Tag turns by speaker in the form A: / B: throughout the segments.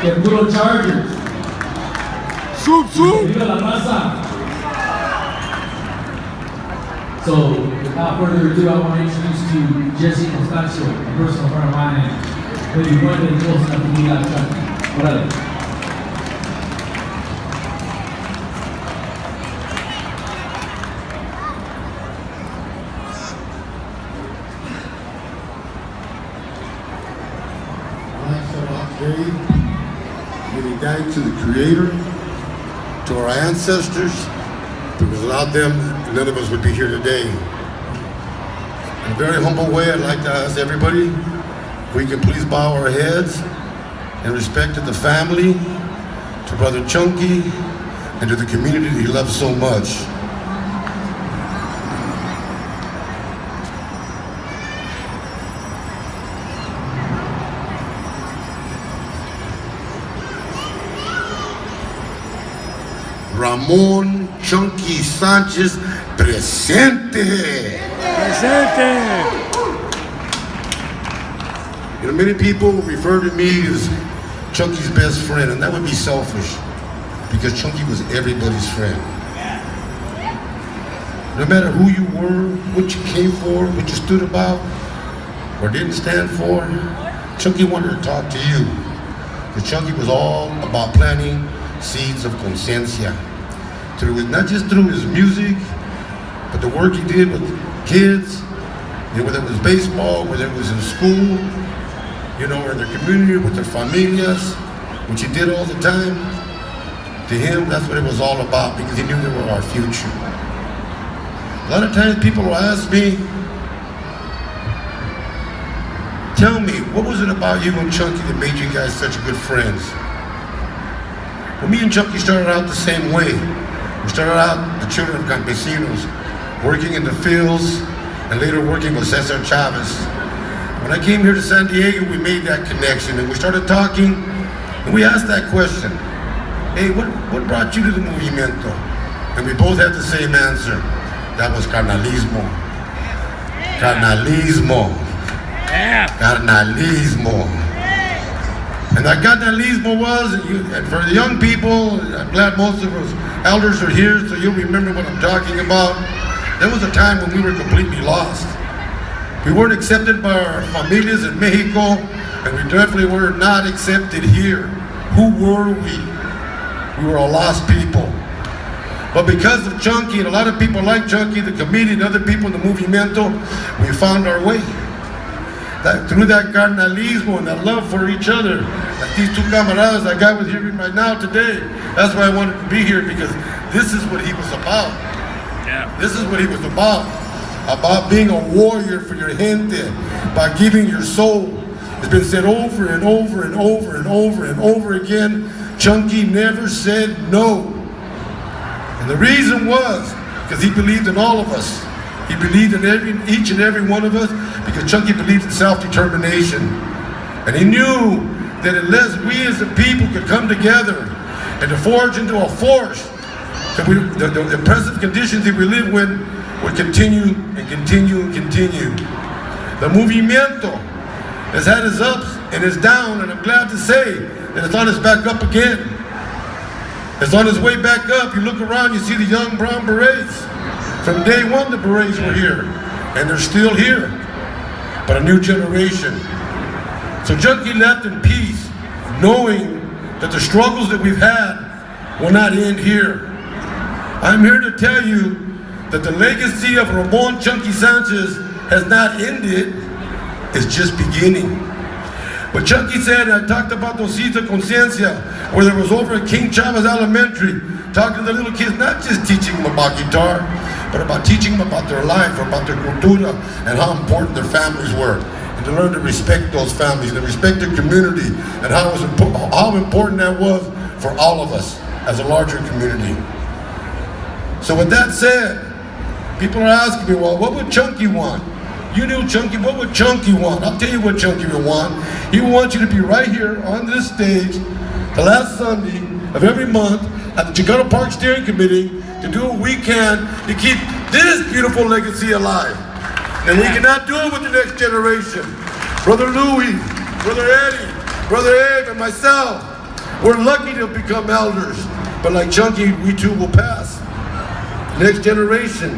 A: que puro Chargers.
B: Soup, soup.
A: Viva la raza. So, without further ado, I want to introduce to you Jesse Constancio, a personal friend of mine, and maybe one day close enough to meet out Chucky. Órale.
C: Giving thanks to the Creator, to our ancestors, because without them, none of us would be here today. In a very humble way, I'd like to ask everybody if we can please bow our heads in respect to the family, to Brother Chunky, and to the community that he loves so much. Ramon Chunky Sanchez presente.
B: Presente.
C: You know, many people refer to me as Chunky's best friend, and that would be selfish, because Chunky was everybody's friend. No matter who you were, what you came for, what you stood about, or didn't stand for, Chunky wanted to talk to you. Because Chunky was all about planting seeds of conciencia. Not just through his music, but the work he did with kids, you know, whether it was baseball, whether it was in school, you know, or in their community with their familias, which he did all the time. To him, that's what it was all about, because he knew they were our future. A lot of times people will ask me, tell me, what was it about you and Chunky that made you guys such good friends? Well, me and Chunky started out the same way. We started out the children of campesinos, working in the fields, and later working with Cesar Chavez. When I came here to San Diego, we made that connection, and we started talking, and we asked that question, hey, what brought you to the movimiento? And we both had the same answer. That was carnalismo. Carnalismo. Carnalismo. And that carnalismo was, and for the young people, I'm glad most of us elders are here, so you'll remember what I'm talking about. There was a time when we were completely lost. We weren't accepted by our familias in Mexico, and we definitely were not accepted here. Who were we? We were a lost people. But because of Chunky, and a lot of people like Chunky, the comedian, other people in the movimiento, we found our way. Through that carnalismo and that love for each other, like these two camaradas I got with here right now today. That's why I wanted to be here, because this is what he was about. Yeah. This is what he was about being a warrior for your gente, by giving your soul. It's been said over and over and over and over and over again, Chunky never said no. And the reason was because he believed in all of us. He believed in each and every one of us, because Chunky believed in self-determination. And he knew that unless we as a people could come together and to forge into a force, that the oppressive conditions that we live in would continue and continue and continue. The movimiento has had its ups and its downs, and I'm glad to say that it's on its back up again. It's on its way back up. You look around, you see the young brown berets. From day one, the berets were here, and they're still here, but a new generation. So Chunky left in peace, knowing that the struggles that we've had will not end here. I'm here to tell you that the legacy of Ramon Chunky Sanchez has not ended, it's just beginning. But Chunky said, I talked about those seeds of conciencia, where there was over at King Chavez Elementary, talking to the little kids, not just teaching them about guitar, but about teaching them about their life, about their cultura, and how important their families were. And to learn to respect those families, to respect their community, and how important that was for all of us as a larger community. So with that said, people are asking me, well, what would Chunky want? You knew Chunky, what would Chunky want? I'll tell you what Chunky would want. He would want you to be right here on this stage the last Sunday of every month at the Chicano Park Steering Committee to do what we can to keep this beautiful legacy alive. And we cannot do it with the next generation. Brother Louie, Brother Eddie, Brother Abe, and myself, We're lucky to become elders, but like Chunky, we too will pass. Next generation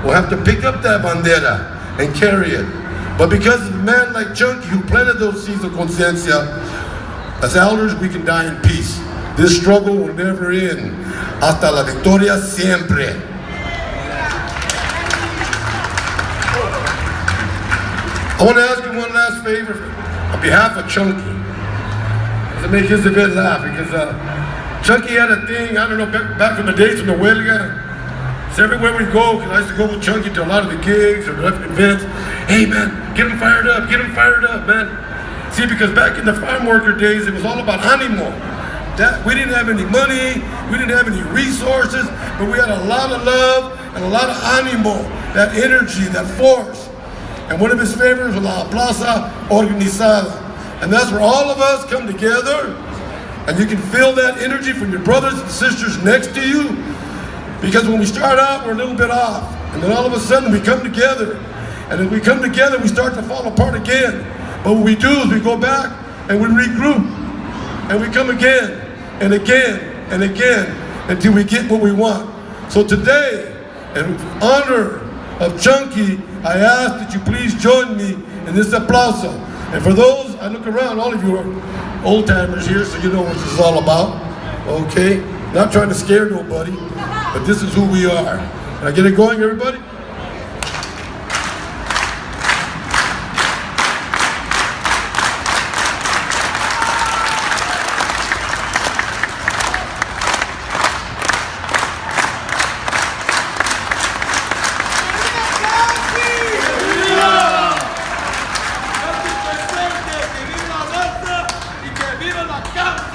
C: will have to pick up that bandera and carry it. But because of a man like Chunky who planted those seeds of conciencia, as elders we can die in peace. This struggle will never end. Hasta la victoria siempre. I want to ask you one last favor on behalf of Chunky. To make his event laugh, because Chunky had a thing, I don't know, back from the days from the huelga. So everywhere we go, because I used to go with Chunky to a lot of the gigs or different events. Hey man, get him fired up, man. See, because back in the farm worker days, it was all about animo. We didn't have any money, we didn't have any resources, but we had a lot of love and a lot of animo, that energy, that force. And one of his favorites was La Plaza Organizada. And that's where all of us come together, and you can feel that energy from your brothers and sisters next to you. Because when we start out, we're a little bit off, and then all of a sudden we come together. And as we come together, we start to fall apart again. But what we do is we go back and we regroup, and we come again and again and again until we get what we want. So today, in honor of Chunky, I ask that you please join me in this aplauso. And for those, I look around, all of you are old timers here, so you know what this is all about, okay? Not trying to scare nobody, but this is who we are. Can I get it going, everybody?
D: ¡Viva la causa!